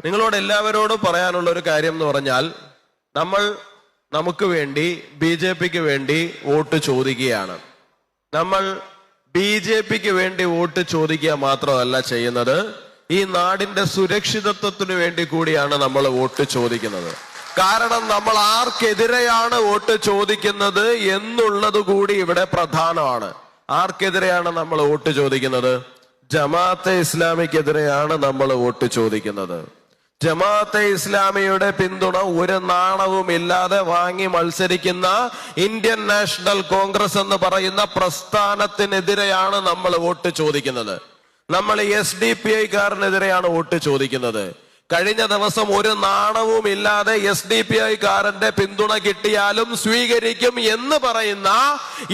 നിങ്ങളോട് എല്ലാവരോടും പറയാനുള്ള ഒരു കാര്യം എന്ന് പറഞ്ഞാൽ, നമ്മൾ നമുക്ക് വേണ്ടി BJPക്ക് വേണ്ടി വോട്ട് ചോദിക്കുകയാണ്. നമ്മൾ BJPക്ക് വേണ്ടി വോട്ട് ചോദിക്കുക മാത്രമല്ല ചെയ്യുന്നത്, ഈ നാടിന്റെ സുരക്ഷിതത്വത്തിന് വേണ്ടി കൂടിയാണ് നമ്മൾ വോട്ട് ചോദിക്കുന്നത്. കാരണം നമ്മൾ ആർക്കെതിരെയാണ് വോട്ട് ചോദിക്കുന്നത് എന്നുള്ളത് കൂടി ഇവിടെ പ്രധാനമാണ്. ആർക്കെതിരെയാണ് നമ്മൾ വോട്ട് ചോദിക്കുന്നത്? ജമാഅത്തെ ഇസ്ലാമിക്കെതിരെയാണ് നമ്മൾ വോട്ട് ചോദിക്കുന്നത്. ജമാഅത്തെ ഇസ്ലാമിയുടെ പിന്തുണ ഒരു നാണവും ഇല്ലാതെ വാങ്ങി മത്സരിക്കുന്ന ഇന്ത്യൻ നാഷണൽ കോൺഗ്രസ് എന്ന് പറയുന്ന പ്രസ്ഥാനത്തിനെതിരെയാണ് നമ്മൾ വോട്ട് ചോദിക്കുന്നത്. നമ്മൾ SDPI-കാരനെതിരെയാണ് വോട്ട് ചോദിക്കുന്നത്. കഴിഞ്ഞ ദിവസം ഒരു നാണവും ഇല്ലാതെ SDPI-കാരന്റെ പിന്തുണ കിട്ടിയാലും സ്വീകരിക്കും എന്ന് പറയുന്ന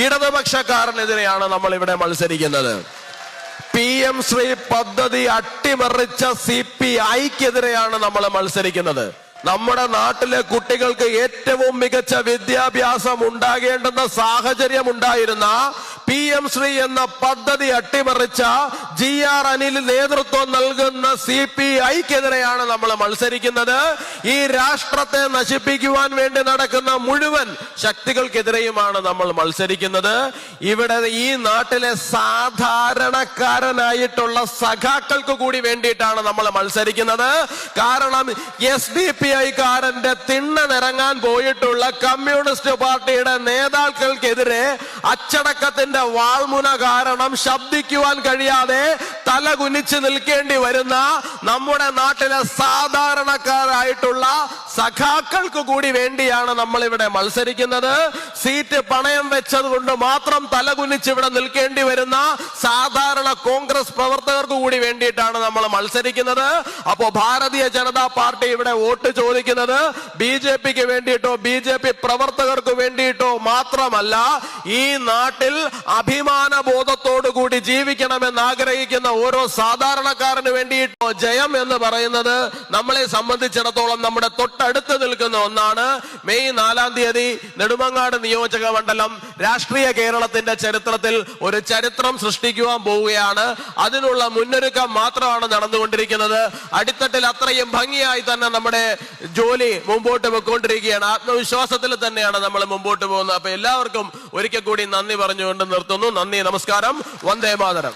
ഇടതുപക്ഷക്കാരനെതിരെയാണ് നമ്മൾ ഇവിടെ മത്സരിക്കുന്നത്. PM ശ്രീ പദ്ധതി അട്ടിമറിച്ച CPI-ക്കെതിരെയാണ് നമ്മൾ മത്സരിക്കുന്നത്. നമ്മുടെ നാട്ടിലെ കുട്ടികൾക്ക് ഏറ്റവും മികച്ച വിദ്യാഭ്യാസം ഉണ്ടാകേണ്ടുന്ന സാഹചര്യം ഉണ്ടായിരുന്ന PM ശ്രീ എന്ന പദ്ധതി അട്ടിമറിച്ച GR അനിൽ നേതൃത്വം നൽകുന്ന CPI-ക്കെതിരെയാണ് നമ്മൾ മത്സരിക്കുന്നത്. ഈ രാഷ്ട്രത്തെ നശിപ്പിക്കുവാൻ വേണ്ടി നടക്കുന്ന മുഴുവൻ ശക്തികൾക്കെതിരെയുമാണ് നമ്മൾ മത്സരിക്കുന്നത്. ഇവിടെ ഈ നാട്ടിലെ സാധാരണക്കാരനായിട്ടുള്ള സഖാക്കൾക്ക് കൂടി വേണ്ടിയിട്ടാണ് നമ്മൾ മത്സരിക്കുന്നത്. കാരണം SDPI-കാരന്റെ തിണ്ണനിറങ്ങാൻ പോയിട്ടുള്ള കമ്മ്യൂണിസ്റ്റ് പാർട്ടിയുടെ നേതാക്കൾക്കെതിരെ അച്ചടക്കത്തിന്റെ വാൾമുന കാരണം ശബ്ദിക്കുവാൻ കഴിയാതെ തലകുനിച്ച് നിൽക്കേണ്ടി വരുന്ന നമ്മുടെ നാട്ടിലെ സാധാരണക്കാരായിട്ടുള്ള സഖാക്കൾക്ക് കൂടി വേണ്ടിയാണ് നമ്മൾ ഇവിടെ മത്സരിക്കുന്നത്. സീറ്റ് പണയം വെച്ചത് കൊണ്ട് മാത്രം തലകുനിച്ച് ഇവിടെ നിൽക്കേണ്ടി വരുന്ന സാധാരണ കോൺഗ്രസ് പ്രവർത്തകർക്ക് കൂടി വേണ്ടിയിട്ടാണ് നമ്മൾ മത്സരിക്കുന്നത്. അപ്പോ ഭാരതീയ ജനതാ പാർട്ടി ഇവിടെ വോട്ട് ചോദിക്കുന്നത് BJPക്ക് വേണ്ടിയിട്ടോ BJP പ്രവർത്തകർക്ക് വേണ്ടിയിട്ടോ മാത്രമല്ല, ഈ നാട്ടിൽ അഭിമാന ബോധത്തോടു കൂടി ജീവിക്കണമെന്ന് ആഗ്രഹിക്കുന്ന ഓരോ സാധാരണക്കാരന് വേണ്ടിയിട്ടോ. ജയം എന്ന് പറയുന്നത് നമ്മളെ സംബന്ധിച്ചിടത്തോളം നമ്മുടെ തൊട്ടടുത്ത് നിൽക്കുന്ന ഒന്നാണ്. മെയ് 4-ാം തീയതി നെടുമങ്ങാട് നിയോജക മണ്ഡലം രാഷ്ട്രീയ കേരളത്തിന്റെ ചരിത്രത്തിൽ ഒരു ചരിത്രം സൃഷ്ടിക്കുവാൻ പോവുകയാണ്. അതിനുള്ള മുന്നൊരുക്കം മാത്രമാണ് നടന്നുകൊണ്ടിരിക്കുന്നത്. അടിത്തട്ടിൽ അത്രയും ഭംഗിയായി തന്നെ നമ്മുടെ ജോലി മുമ്പോട്ട് പോയിക്കൊണ്ടിരിക്കുകയാണ്. ആത്മവിശ്വാസത്തിൽ തന്നെയാണ് നമ്മൾ മുമ്പോട്ട് പോകുന്നത്. അപ്പൊ എല്ലാവർക്കും ഒരിക്കൽ കൂടി നന്ദി പറഞ്ഞുകൊണ്ട് നിർത്തുന്നു. നന്ദി, നമസ്കാരം, വന്ദേ മാതരം.